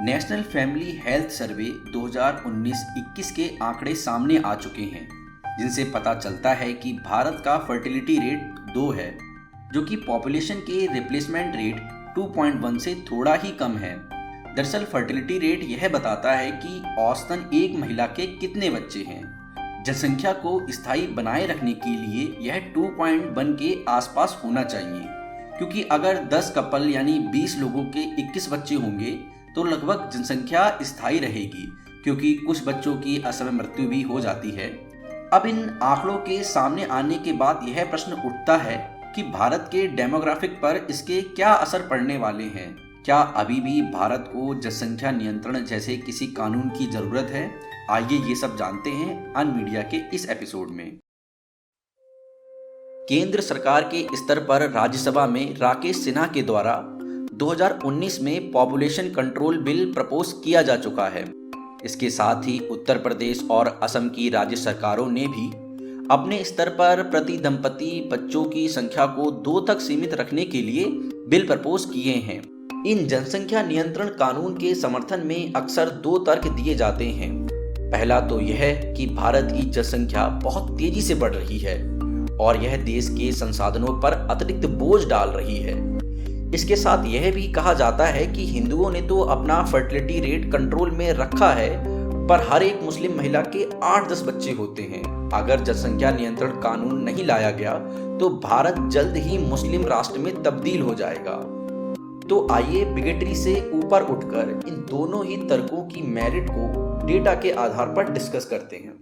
National family health survey 2019-21 के आंकड़े सामने आ चुके हैं, जिनसे पता चलता है कि भारत का फर्टिलिटी रेट 2 है, जो कि पॉपुलेशन के रिप्लेसमेंट रेट 2.1 से थोड़ा ही कम है। दरअसल फर्टिलिटी रेट यह बताता है कि औसतन एक महिला के कितने बच्चे हैं। जनसंख्या को स्थायी बनाए रखने के लिए यह 2.1 के आसपास होना चाहिए, क्योंकि अगर 10 कपल यानी 20 लोगों के 21 बच्चे होंगे तो लगभग जनसंख्या स्थायी रहेगी, क्योंकि कुछ बच्चों की असमय मृत्यु भी हो जाती है। अब इन आंकड़ों के सामने आने के बाद यह प्रश्न उठता है कि भारत के डेमोग्राफिक पर इसके क्या असर पड़ने वाले हैं। क्या अभी भी भारत को जनसंख्या नियंत्रण जैसे किसी कानून की जरूरत है? आइए ये सब जानते हैं अन मीडिया के इस एपिसोड में। केंद्र सरकार के स्तर पर राज्यसभा में राकेश सिन्हा के द्वारा 2019 में पॉपुलेशन कंट्रोल बिल प्रपोज किया जा चुका है। इसके साथ ही उत्तर प्रदेश और असम की राज्य सरकारों ने भी अपने स्तर पर प्रति दंपति बच्चों की संख्या को 2 तक सीमित रखने के लिए बिल प्रपोज किए हैं। इन जनसंख्या नियंत्रण कानून के समर्थन में अक्सर 2 तर्क दिए जाते हैं। पहला तो यह कि भारत की जनसंख्या बहुत तेजी से बढ़ रही है और यह देश के संसाधनों पर अतिरिक्त बोझ डाल रही है। इसके साथ यह भी कहा जाता है कि हिंदुओं ने तो अपना फर्टिलिटी रेट कंट्रोल में रखा है, पर हर एक मुस्लिम महिला के 8-10 बच्चे होते हैं। अगर जनसंख्या नियंत्रण कानून नहीं लाया गया तो भारत जल्द ही मुस्लिम राष्ट्र में तब्दील हो जाएगा। तो आइए बिगेटरी से ऊपर उठकर इन दोनों ही तर्कों की मेरिट को डेटा के आधार पर डिस्कस करते हैं।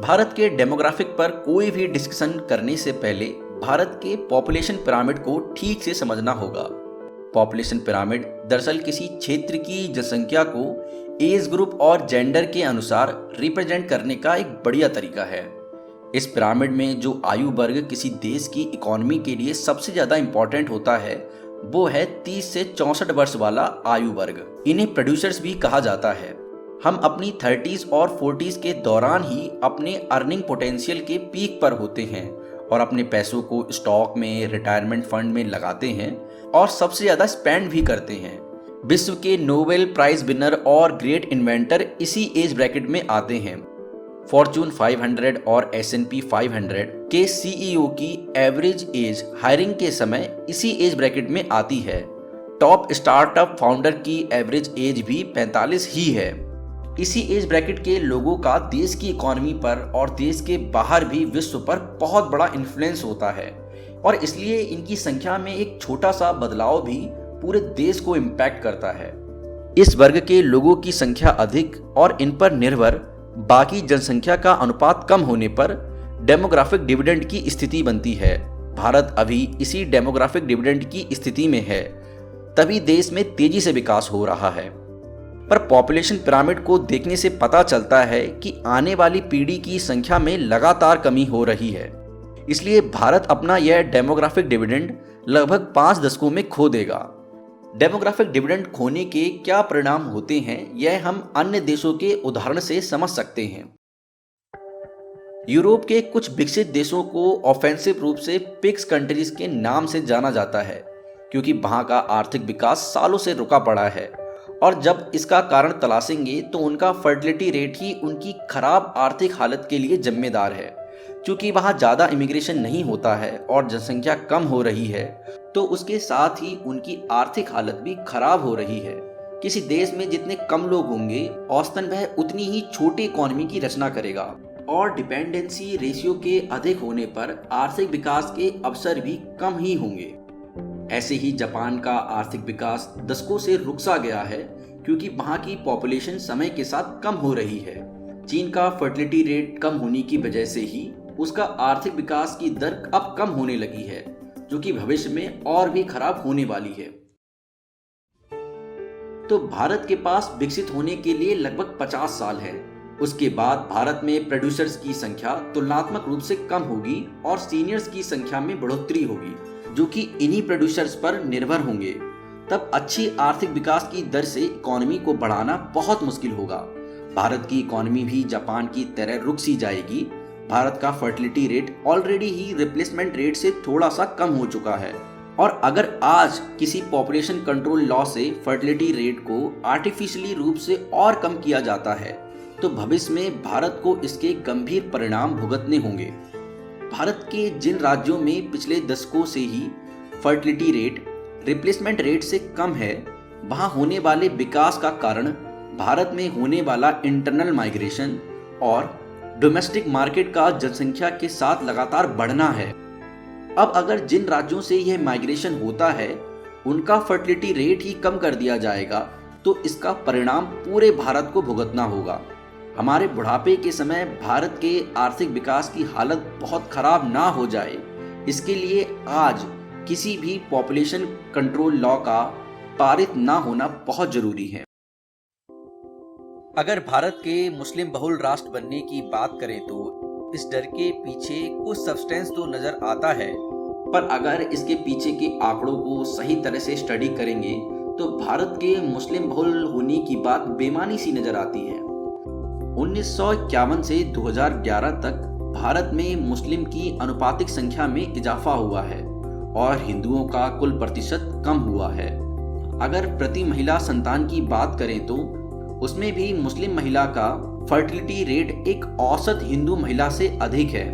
भारत के डेमोग्राफिक पर कोई भी डिस्कशन करने से पहले भारत के पॉपुलेशन पिरामिड को ठीक से समझना होगा। पॉपुलेशन पिरामिड दरअसल किसी क्षेत्र की जनसंख्या को एज ग्रुप और जेंडर के अनुसार रिप्रेजेंट करने का एक बढ़िया तरीका है। इस पिरामिड में जो आयु वर्ग किसी देश की इकोनॉमी के लिए सबसे ज़्यादा इंपॉर्टेंट होता है वो है 30 से 64 वर्ष वाला आयु वर्ग। इन्हें प्रोड्यूसर्स भी कहा जाता है। हम अपनी 30s और 40s के दौरान ही अपने अर्निंग पोटेंशियल के पीक पर होते हैं और अपने पैसों को स्टॉक में, रिटायरमेंट फंड में लगाते हैं और सबसे ज़्यादा स्पेंड भी करते हैं। विश्व के नोबेल प्राइज विनर और ग्रेट इन्वेंटर इसी एज ब्रैकेट में आते हैं। फॉर्च्यून 500 और S&P 500 के CEO की एवरेज एज हायरिंग के समय इसी एज ब्रैकेट में आती है। टॉप स्टार्टअप फाउंडर की एवरेज एज भी 45 ही है। इसी एज ब्रैकेट के लोगों का देश की इकोनॉमी पर और देश के बाहर भी विश्व पर बहुत बड़ा इन्फ्लुएंस होता है और इसलिए इनकी संख्या में एक छोटा सा बदलाव भी पूरे देश को इम्पैक्ट करता है। इस वर्ग के लोगों की संख्या अधिक और इन पर निर्भर बाकी जनसंख्या का अनुपात कम होने पर डेमोग्राफिक डिविडेंड की स्थिति बनती है। भारत अभी इसी डेमोग्राफिक डिविडेंड की स्थिति में है, तभी देश में तेजी से विकास हो रहा है। पर पॉपुलेशन पिरामिड को देखने से पता चलता है कि आने वाली पीढ़ी की संख्या में लगातार कमी हो रही है। इसलिए भारत अपना यह डेमोग्राफिक डिविडेंड लगभग 5 दशकों में खो देगा। डेमोग्राफिक डिविडेंड खोने के क्या परिणाम होते हैं, यह हम अन्य देशों के उदाहरण से समझ सकते हैं। यूरोप के कुछ विकसित देशों को ऑफेंसिव रूप से पिग्स कंट्रीज के नाम से जाना जाता है, क्योंकि वहां का आर्थिक विकास सालों से रुका पड़ा है और जब इसका कारण तलाशेंगे तो उनका फर्टिलिटी रेट ही उनकी खराब आर्थिक हालत के लिए जिम्मेदार है। क्योंकि वहाँ ज़्यादा इमिग्रेशन नहीं होता है और जनसंख्या कम हो रही है, तो उसके साथ ही उनकी आर्थिक हालत भी खराब हो रही है। किसी देश में जितने कम लोग होंगे औसतन वह उतनी ही छोटी इकोनॉमी की रचना करेगा और डिपेंडेंसी रेशियो के अधिक होने पर आर्थिक विकास के अवसर भी कम ही होंगे। ऐसे ही जापान का आर्थिक विकास दशकों से रुक सा गया है, क्योंकि वहाँ की पॉपुलेशन समय के साथ कम हो रही है। चीन का फर्टिलिटी रेट कम होने की वजह से ही उसका आर्थिक विकास की दर अब कम होने लगी है, जो कि भविष्य में और भी खराब होने वाली है। तो भारत के पास विकसित होने के लिए लगभग 50 साल है। उसके बाद भारत में प्रोड्यूसर्स की संख्या तुलनात्मक रूप से कम होगी और सीनियर्स की संख्या में बढ़ोतरी होगी, जो कि इन्हीं प्रोड्यूसर्स पर निर्भर होंगे। तब अच्छी आर्थिक विकास की दर से इकोनॉमी को बढ़ाना बहुत मुश्किल होगा। भारत की इकोनॉमी भी जापान की तरह रुक सी जाएगी। भारत का फर्टिलिटी रेट ऑलरेडी ही रिप्लेसमेंट रेट से थोड़ा सा कम हो चुका है और अगर आज किसी पॉपुलेशन कंट्रोल लॉ से फर्टिलिटी रेट को आर्टिफिशियली रूप से और कम किया जाता है तो भविष्य में भारत को इसके गंभीर परिणाम भुगतने होंगे। भारत के जिन राज्यों में पिछले दशकों से ही फर्टिलिटी रेट रिप्लेसमेंट रेट से कम है, वहां होने वाले विकास का कारण भारत में होने वाला इंटरनल माइग्रेशन और डोमेस्टिक मार्केट का जनसंख्या के साथ लगातार बढ़ना है। अब अगर जिन राज्यों से यह माइग्रेशन होता है उनका फर्टिलिटी रेट ही कम कर दिया जाएगा तो इसका परिणाम पूरे भारत को भुगतना होगा। हमारे बुढ़ापे के समय भारत के आर्थिक विकास की हालत बहुत खराब ना हो जाए, इसके लिए आज किसी भी पॉपुलेशन कंट्रोल लॉ का पारित ना होना बहुत जरूरी है। अगर भारत के मुस्लिम बहुल राष्ट्र बनने की बात करें तो इस डर के पीछे कुछ सब्सटेंस तो नजर आता है, पर अगर इसके पीछे के आंकड़ों को सही तरह से स्टडी करेंगे तो भारत के मुस्लिम बहुल होने की बात बेमानी सी नजर आती है। 1951 से 2011 तक भारत में मुस्लिम की अनुपातिक संख्या में इजाफा हुआ है और हिंदुओं का कुल प्रतिशत कम हुआ है। अगर प्रति महिला संतान की बात करें तो उसमें भी मुस्लिम महिला का फर्टिलिटी रेट एक औसत हिंदू महिला से अधिक है।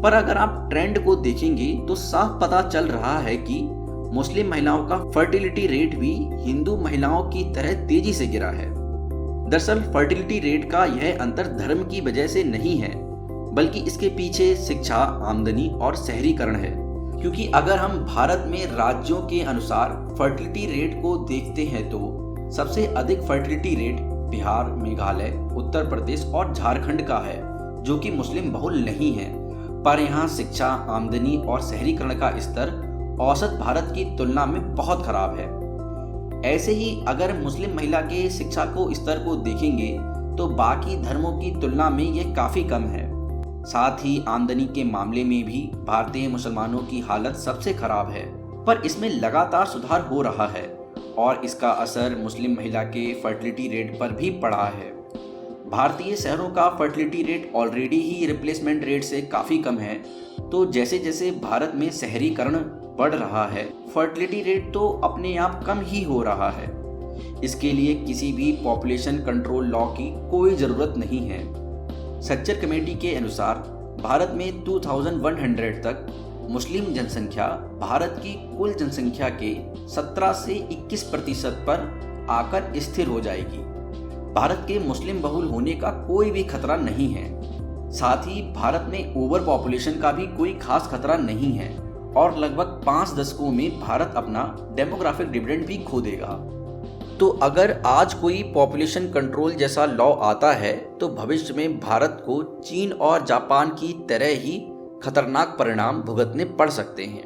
पर अगर आप ट्रेंड को देखेंगे तो साफ पता चल रहा है कि मुस्लिम महिलाओं का फर्टिलिटी रेट भी हिंदू महिलाओं की तरह तेजी से गिरा है। दरअसल फर्टिलिटी रेट का यह अंतर धर्म की वजह से नहीं है, बल्कि इसके पीछे शिक्षा, आमदनी और शहरीकरण है। क्योंकि अगर हम भारत में राज्यों के अनुसार फर्टिलिटी रेट को देखते हैं तो सबसे अधिक फर्टिलिटी रेट बिहार, मेघालय, उत्तर प्रदेश और झारखंड का है, जो कि मुस्लिम बहुल नहीं है। पर यहाँ शिक्षा, आमदनी और शहरीकरण का स्तर औसत भारत की तुलना में बहुत खराब है। ऐसे ही अगर मुस्लिम महिला के शिक्षा को स्तर को देखेंगे तो बाकी धर्मों की तुलना में यह काफ़ी कम है। साथ ही आमदनी के मामले में भी भारतीय मुसलमानों की हालत सबसे खराब है, पर इसमें लगातार सुधार हो रहा है और इसका असर मुस्लिम महिला के फर्टिलिटी रेट पर भी पड़ा है। भारतीय शहरों का फर्टिलिटी रेट ऑलरेडी ही रिप्लेसमेंट रेट से काफ़ी कम है, तो जैसे जैसे भारत में शहरीकरण बढ़ रहा है फर्टिलिटी रेट तो अपने आप कम ही हो रहा है। इसके लिए किसी भी पॉपुलेशन कंट्रोल लॉ की कोई ज़रूरत नहीं है। सच्चर कमेटी के अनुसार भारत में 2100 तक मुस्लिम जनसंख्या भारत की कुल जनसंख्या के 17 से 21% पर आकर स्थिर हो जाएगी। भारत के मुस्लिम बहुल होने का कोई भी खतरा नहीं है। साथ ही भारत में ओवर पॉपुलेशन का भी कोई खास खतरा नहीं है और लगभग 5 दशकों में भारत अपना डेमोग्राफिक डिविडेंड भी खो देगा। तो अगर आज कोई पॉपुलेशन कंट्रोल जैसा लॉ आता है तो भविष्य में भारत को चीन और जापान की तरह ही खतरनाक परिणाम भुगतने पड़ सकते हैं।